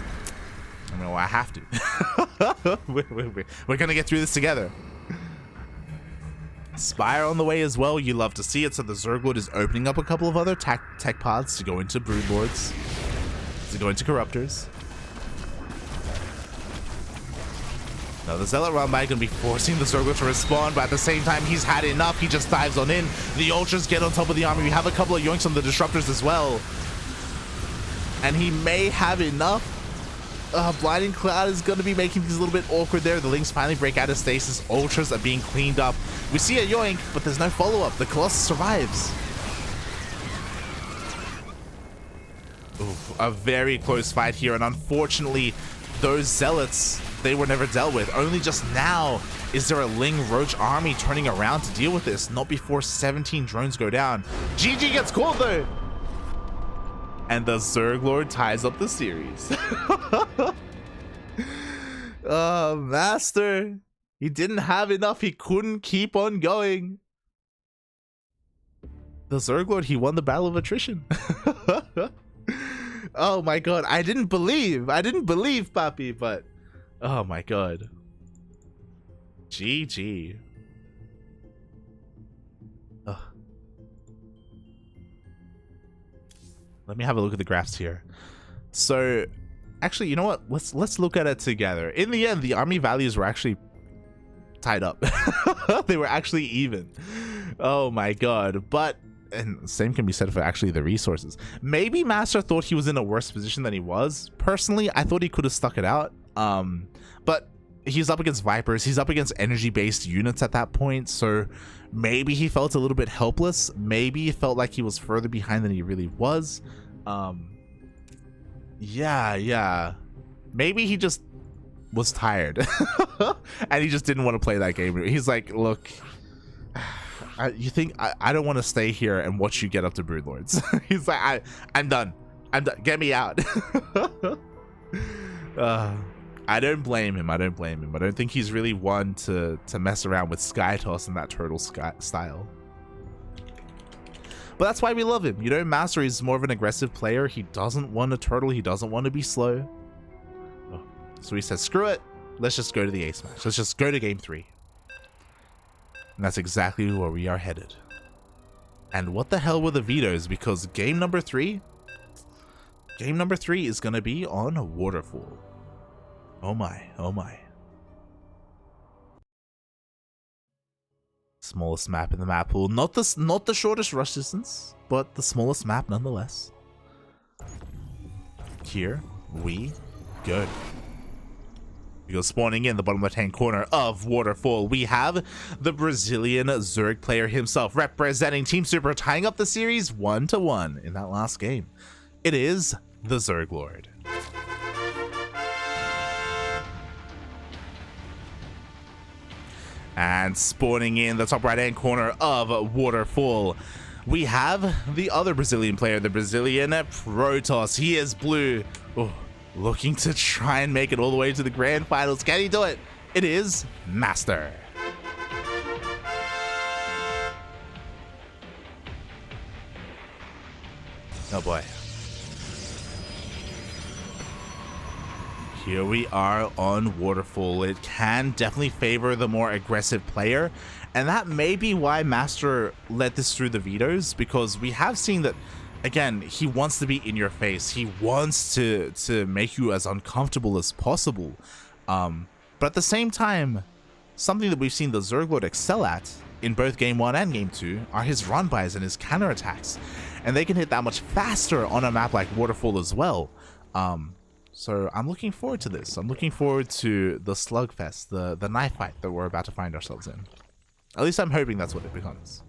Speaker 1: I mean, well, I have to. We're gonna get through this together. Spire on the way as well. You love to see it. So the TheZergLord is opening up a couple of other tech paths to go into Broodlords, to go into Corruptors. Now the Zealot run by gonna be forcing the TheZergLord to respond, but at the same time he's had enough. He just dives on in. The Ultras get on top of the army. We have a couple of yoinks on the Disruptors as well, and he may have enough. Blinding Cloud is going to be making things a little bit awkward there. The Lings finally break out of stasis. Ultras are being cleaned up. We see a yoink, but there's no follow-up. The Colossus survives. Ooh, a very close fight here, and unfortunately, those Zealots, they were never dealt with. Only just now is there a Ling Roach army turning around to deal with this. Not before 17 drones go down. GG gets called though. And the TheZergLord ties up the series. MasTeR, he didn't have enough. He couldn't keep on going. The TheZergLord, he won the battle of attrition. Oh my god, I didn't believe, Papi, but oh my god. GG. Let me have a look at the graphs here. So, actually, you know what? Let's look at it together. In the end, the army values were actually tied up. They were actually even. Oh my god. But, and same can be said for actually the resources. Maybe MasTeR thought he was in a worse position than he was. Personally, I thought he could have stuck it out. But he's up against Vipers. He's up against energy-based units at that point. So maybe he felt a little bit helpless. Maybe he felt like he was further behind than he really was. Yeah. Maybe he just was tired. And he just didn't want to play that game. He's like, look, you think I don't want to stay here and watch you get up to Broodlords. He's like, I'm done. Get me out. I don't blame him. I don't think he's really one to mess around with Sky Toss and that turtle style. But that's why we love him. You know, MasTeR is more of an aggressive player. He doesn't want to turtle. He doesn't want to be slow. So he says, screw it. Let's just go to the ace match. Let's just go to game 3. And that's exactly where we are headed. And what the hell were the vetoes? Because game number 3 is going to be on Waterfall. Oh my, oh my. Smallest map in the map pool. Not the shortest rush distance, but the smallest map nonetheless. Here we go. We go spawning in the bottom left-hand corner of Waterfall. We have the Brazilian Zerg player himself representing Team Super, tying up the series 1-1 in that last game. It is the TheZergLord. And spawning in the top right-hand corner of Waterfall, we have the other Brazilian player, the Brazilian Protoss. He is blue, looking to try and make it all the way to the grand finals. Can he do it? It is MasTeR. Oh boy. Here we are on Waterfall. It can definitely favor the more aggressive player, and that may be why MasTeR let this through the vetoes, because we have seen that, again, he wants to be in your face. He wants to make you as uncomfortable as possible. But at the same time, something that we've seen the TheZergLord excel at in both Game 1 and Game 2 are his run-bys and his counterattacks, and they can hit that much faster on a map like Waterfall as well. So I'm looking forward to this. I'm looking forward to the slugfest, the knife fight that we're about to find ourselves in. At least I'm hoping that's what it becomes.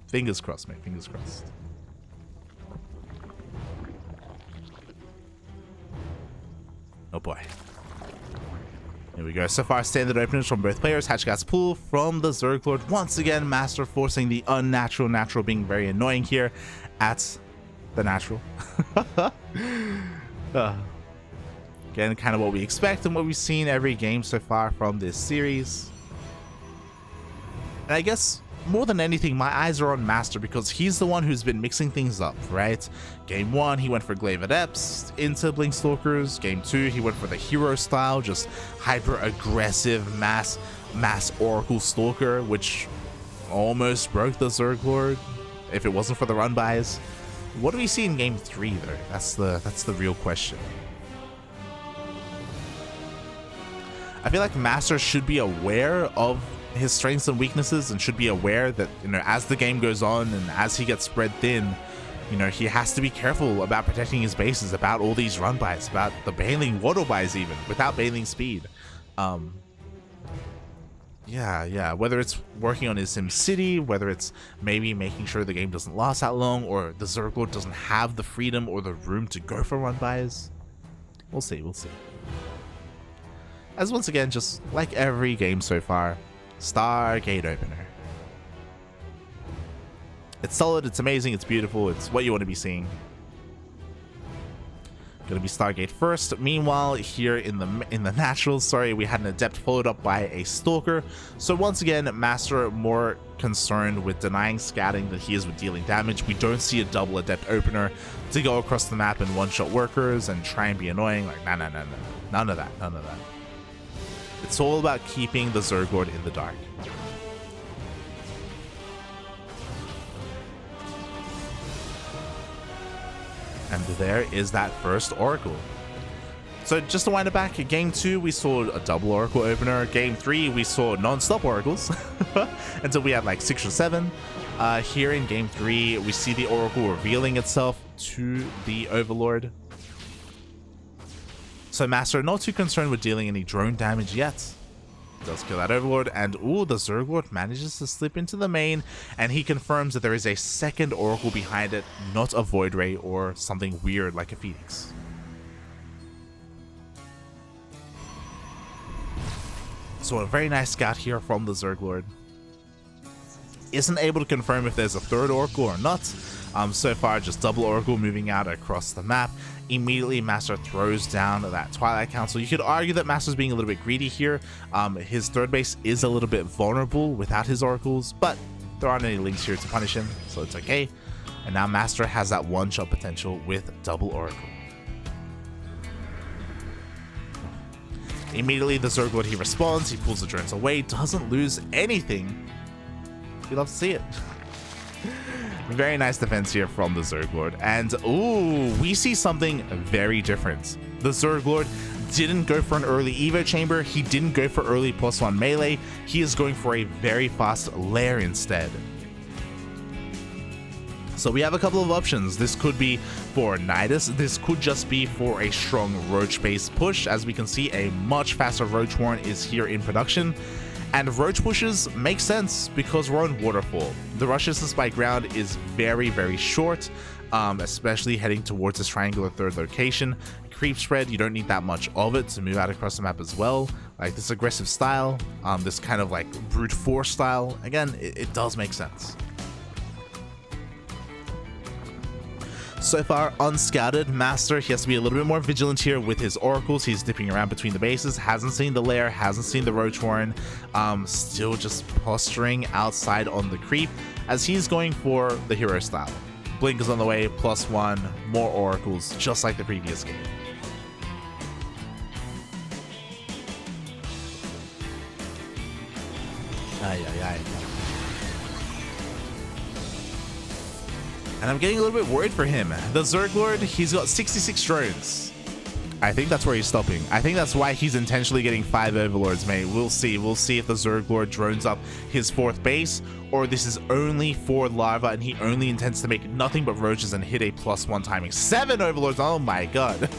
Speaker 1: Fingers crossed, mate. Fingers crossed. Oh boy. Here we go. So far, standard openers from both players. Hatchcat's Pool from the ZergLord. Once again, MasTeR forcing the unnatural natural, being very annoying here at the natural. Again, kind of what we expect and what we've seen every game so far from this series. And I guess more than anything, my eyes are on MasTeR because he's the one who's been mixing things up, right? Game 1, he went for Glaive Adepts into Blink Stalkers. Game 2, he went for the hero style, just hyper-aggressive mass Oracle Stalker, which almost broke the ZergLord if it wasn't for the run-bys. What do we see in Game 3, though? That's the real question. I feel like MasTeR should be aware of his strengths and weaknesses and should be aware that, you know, as the game goes on and as he gets spread thin, you know, he has to be careful about protecting his bases, about all these run buys, about the bailing waddle buys even without bailing speed. Yeah, whether it's working on his SimCity, whether it's maybe making sure the game doesn't last that long, or the ZergLord doesn't have the freedom or the room to go for run buys. We'll see. As once again, just like every game so far, Stargate opener. It's solid, it's amazing, it's beautiful, it's what you want to be seeing. Gonna be Stargate first. Meanwhile, here in the naturals, sorry, we had an adept followed up by a stalker. So once again, MasTeR more concerned with denying scouting than he is with dealing damage. We don't see a double adept opener to go across the map and one-shot workers and try and be annoying. Like, no. None of that. It's all about keeping the ZergLord in the dark. And there is that first Oracle. So just to wind it back, Game 2 we saw a double Oracle opener. Game 3 we saw non-stop Oracles until we had like 6 or 7. Here in Game 3 we see the Oracle revealing itself to the Overlord. So MasTeR not too concerned with dealing any drone damage yet. Does kill that Overlord, and ooh, the ZergLord manages to slip into the main, and he confirms that there is a second Oracle behind it, not a Void Ray or something weird like a Phoenix. So a very nice scout here from the ZergLord. Isn't able to confirm if there's a third Oracle or not. So far, just double Oracle moving out across the map. Immediately, MasTeR throws down that Twilight Council. You could argue that MasTER's being a little bit greedy here. His third base is a little bit vulnerable without his Oracles, but there aren't any links here to punish him, so it's okay. And now MasTeR has that one-shot potential with double Oracle. Immediately, the ZergLord, he responds, he pulls the drones away, doesn't lose anything. We love to see it. Very nice defense here from the ZergLord. And ooh, we see something very different. The ZergLord didn't go for an early Evo chamber. He didn't go for early +1 melee. He is going for a very fast lair instead. So we have a couple of options. This could be for Nidus. This could just be for a strong Roach-based push. As we can see, a much faster Roach Warren is here in production. And Roach pushes make sense because we're on Waterfall. The rush distance by ground is very, very short, especially heading towards this triangular third location. Creep spread, you don't need that much of it to move out across the map as well. Like this aggressive style, this kind of like brute force style, again, it does make sense. So far, unscouted, MasTeR, he has to be a little bit more vigilant here with his Oracles. He's dipping around between the bases, hasn't seen the lair, hasn't seen the Roach Warren, still just posturing outside on the creep as he's going for the hero style. Blink is on the way, +1, more Oracles, just like the previous game. Ay. And I'm getting a little bit worried for him. The ZergLord, he's got 66 drones. I think that's where he's stopping. I think that's why he's intentionally getting 5 Overlords, mate. We'll see. We'll see if the ZergLord drones up his 4th base, or this is only for Larva, and he only intends to make nothing but roaches and hit a +1 timing. 7 Overlords, oh my god.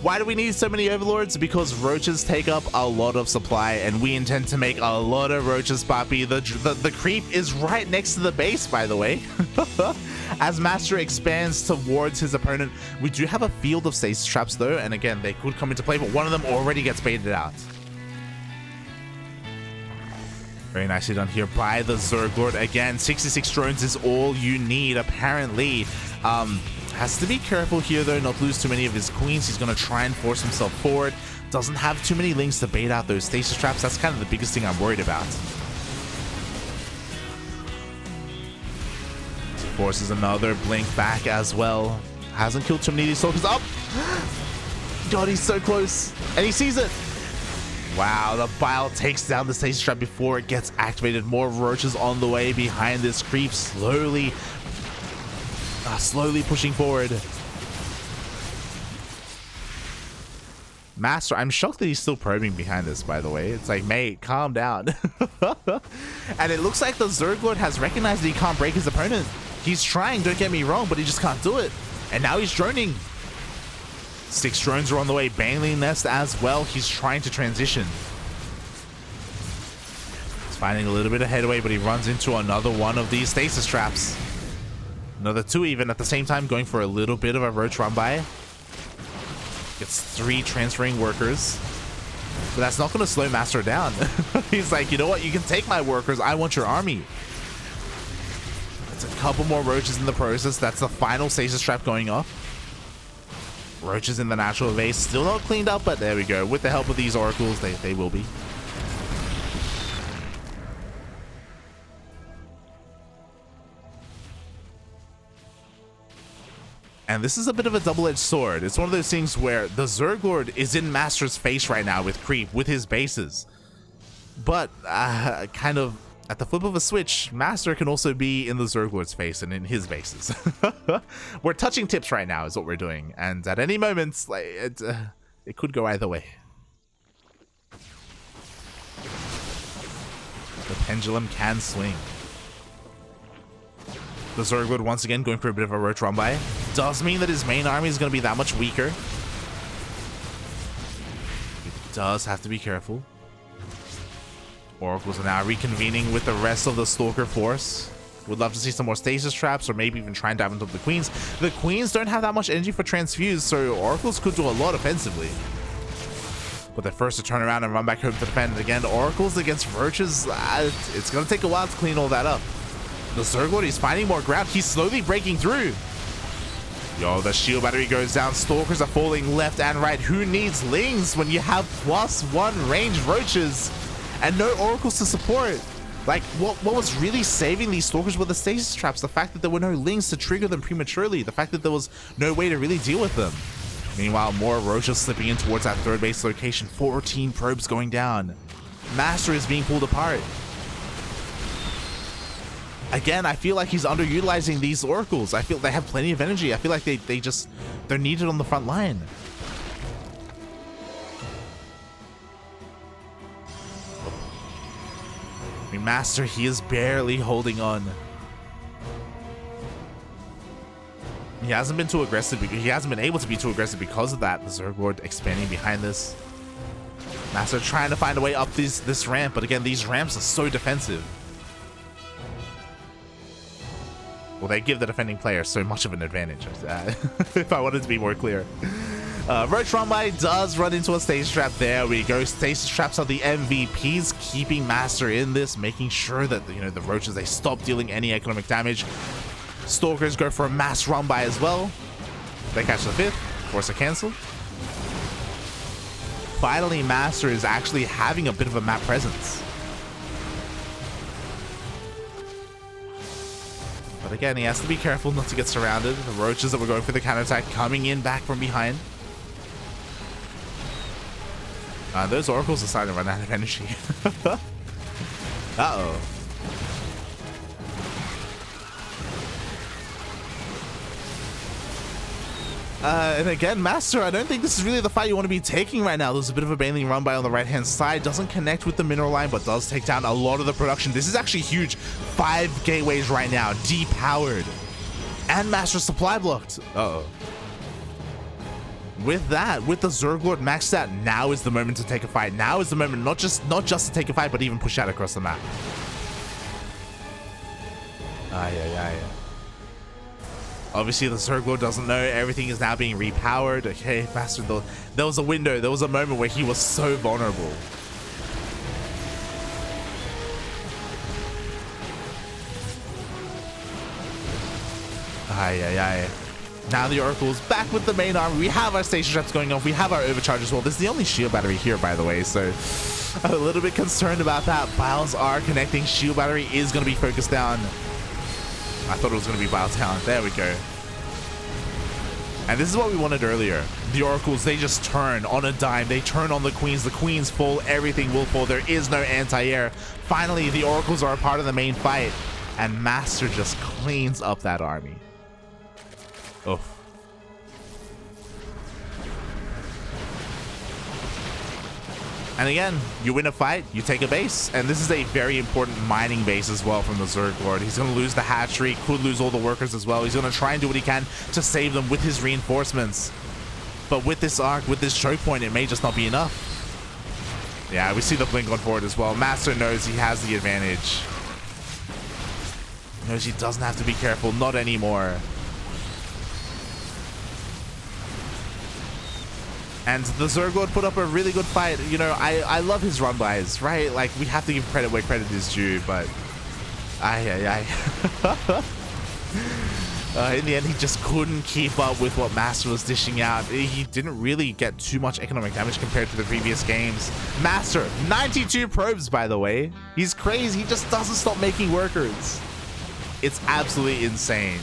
Speaker 1: Why do we need so many overlords? Because roaches take up a lot of supply, and we intend to make a lot of roaches, Papi. The creep is right next to the base, by the way. As MasTeR expands towards his opponent, we do have a field of stasis traps though, and again, they could come into play, but one of them already gets baited out. Very nicely done here by the ZergLord. Again, 66 drones is all you need, apparently. Has to be careful here, though, not lose too many of his queens. He's going to try and force himself forward. Doesn't have too many links to bait out those stasis traps. That's kind of the biggest thing I'm worried about. Forces another blink back as well. Hasn't killed too many of these stalkers. Up! God, he's so close. And he sees it. Wow, the bile takes down the stasis trap before it gets activated. More roaches on the way behind this creep, slowly pushing forward. MasTeR, I'm shocked that he's still probing behind this, by the way. It's like, mate, calm down. And it looks like the ZergLord has recognized that he can't break his opponent. He's trying, don't get me wrong, but he just can't do it. And now he's droning. 6 drones are on the way. Baneling Nest as well. He's trying to transition. He's finding a little bit of headway, but he runs into another one of these stasis traps. Another 2 even at the same time, going for a little bit of a roach run by. Gets 3 transferring workers. But that's not going to slow MasTeR down. He's like, you know what? You can take my workers. I want your army. That's a couple more roaches in the process. That's the final stasis trap going off. Roaches in the natural base. Still not cleaned up, but there we go. With the help of these oracles, they will be. And this is a bit of a double-edged sword. It's one of those things where the ZergLord is in MasTeR's face right now with creep, with his bases. But kind of at the flip of a switch, MasTeR can also be in the ZergLord's face and in his bases. We're touching tips right now is what we're doing. And at any moment, like, it could go either way. The pendulum can swing. The ZergLord once again going for a bit of a roach run by. Does mean that his main army is going to be that much weaker. He does have to be careful. Oracles are now reconvening with the rest of the Stalker force. Would love to see some more stasis traps or maybe even try and dive into the queens. The queens don't have that much energy for transfuse, so Oracles could do a lot offensively. But they're first to turn around and run back home to defend. Again, Oracles against roaches, it's going to take a while to clean all that up. The ZergLord, he's finding more ground. He's slowly breaking through. Yo, the shield battery goes down. Stalkers are falling left and right. Who needs lings when you have +1 range roaches and no oracles to support? Like, what was really saving these stalkers were the stasis traps. The fact that there were no lings to trigger them prematurely. The fact that there was no way to really deal with them. Meanwhile, more roaches slipping in towards that 3rd base location. 14 probes going down. MasTeR is being pulled apart. Again, I feel like he's underutilizing these oracles. I feel they have plenty of energy. I feel like they're needed on the front line. I mean, MasTeR, he is barely holding on. He hasn't been too aggressive. He hasn't been able to be too aggressive because of that. The ZergLord expanding behind this. MasTeR trying to find a way up this ramp, but again, these ramps are so defensive. Well, they give the defending player so much of an advantage, if I wanted to be more clear. Roach Runby does run into a stasis trap. There we go. Stasis traps are the MVPs, keeping MasTeR in this, making sure that the roaches, they stop dealing any economic damage. Stalkers go for a mass Runby as well. They catch the 5th, force a cancel. Finally, MasTeR is actually having a bit of a map presence. But again, he has to be careful not to get surrounded. The roaches that were going for the counterattack coming in back from behind. Those oracles are starting to run out of energy. Uh-oh. And again, MasTeR, I don't think this is really the fight you want to be taking right now. There's a bit of a baneling run by on the right-hand side. Doesn't connect with the mineral line, but does take down a lot of the production. This is actually huge. 5 gateways right now, depowered. And MasTeR supply blocked. Uh-oh. with that, with the ZergLord maxed out, now is the moment to take a fight. Now is the moment, not just to take a fight, but even push out across the map. Obviously, the ZergLord doesn't know. Everything is now being repowered. Okay, MasTeR, there was a window. There was a moment where he was so vulnerable. Now the Oracle's back with the main army. We have our station traps going off. We have our overcharge as well. This is the only shield battery here, by the way, so a little bit concerned about that. Biles are connecting. Shield battery is going to be focused down. I thought it was going to be Biles down. There we go. And this is what we wanted earlier. The Oracles, they just turn on a dime. They turn on the Queens. The Queens fall. Everything will fall. There is no anti-air. Finally, the Oracles are a part of the main fight. And MasTeR just cleans up that army. Oh. And again, you win a fight, you take a base, and this is a very important mining base as well from the ZergLord. He's going to lose the hatchery, could lose all the workers as well. He's going to try and do what he can to save them with his reinforcements. But with this arc, with this choke point, it may just not be enough. Yeah, we see the blink on forward as well. MasTeR knows he has the advantage. He knows he doesn't have to be careful, not anymore. And the ZergLord put up a really good fight. You know, I love his run-bys, right? Like, we have to give credit where credit is due, but... in the end, he just couldn't keep up with what MasTeR was dishing out. He didn't really get too much economic damage compared to the previous games. MasTeR, 92 probes, by the way. He's crazy. He just doesn't stop making workers. It's absolutely insane.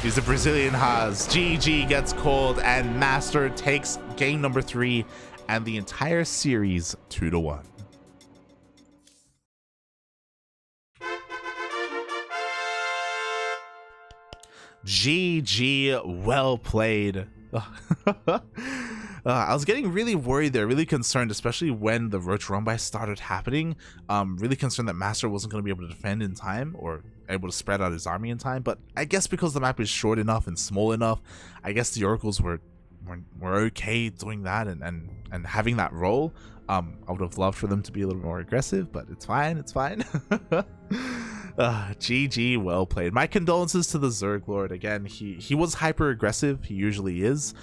Speaker 1: He's a Brazilian Haas. GG gets called, and MasTeR takes game number 3 and the entire series 2-1. GG, well played. I was getting really worried there, really concerned, especially when the Roach run-by started happening. Really concerned that MasTeR wasn't going to be able to defend in time or able to spread out his army in time. But I guess because the map is short enough and small enough, I guess the Oracles were okay doing that and having that role. I would have loved for them to be a little more aggressive, but it's fine. It's fine. GG, well played. My condolences to the ZergLord. Again, he was hyper aggressive. He usually is.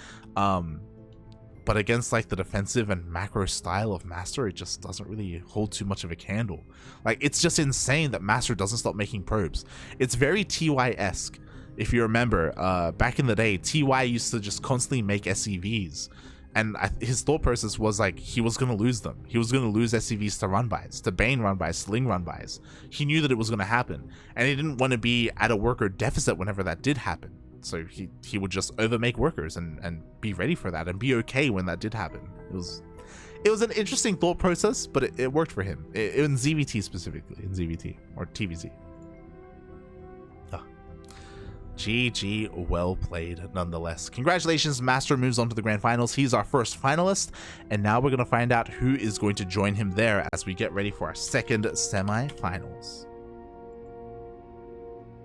Speaker 1: But against like the defensive and macro style of MasTeR, it just doesn't really hold too much of a candle. Like, it's just insane that MasTeR doesn't stop making probes. It's very TY-esque. If you remember, back in the day, TY used to just constantly make SCVs. And his thought process was like, he was going to lose them. He was going to lose SCVs to run-bys, to Bane run-bys, Sling run-bys. He knew that it was going to happen. And he didn't want to be at a worker deficit whenever that did happen. So he would just overmake workers and be ready for that and be okay when that did happen. It was an interesting thought process, but it worked for him. In ZvT specifically, in ZvT or TVZ. GG, well played nonetheless. Congratulations, MasTeR moves on to the grand finals. He's our first finalist, and now we're going to find out who is going to join him there as we get ready for our second semi-finals.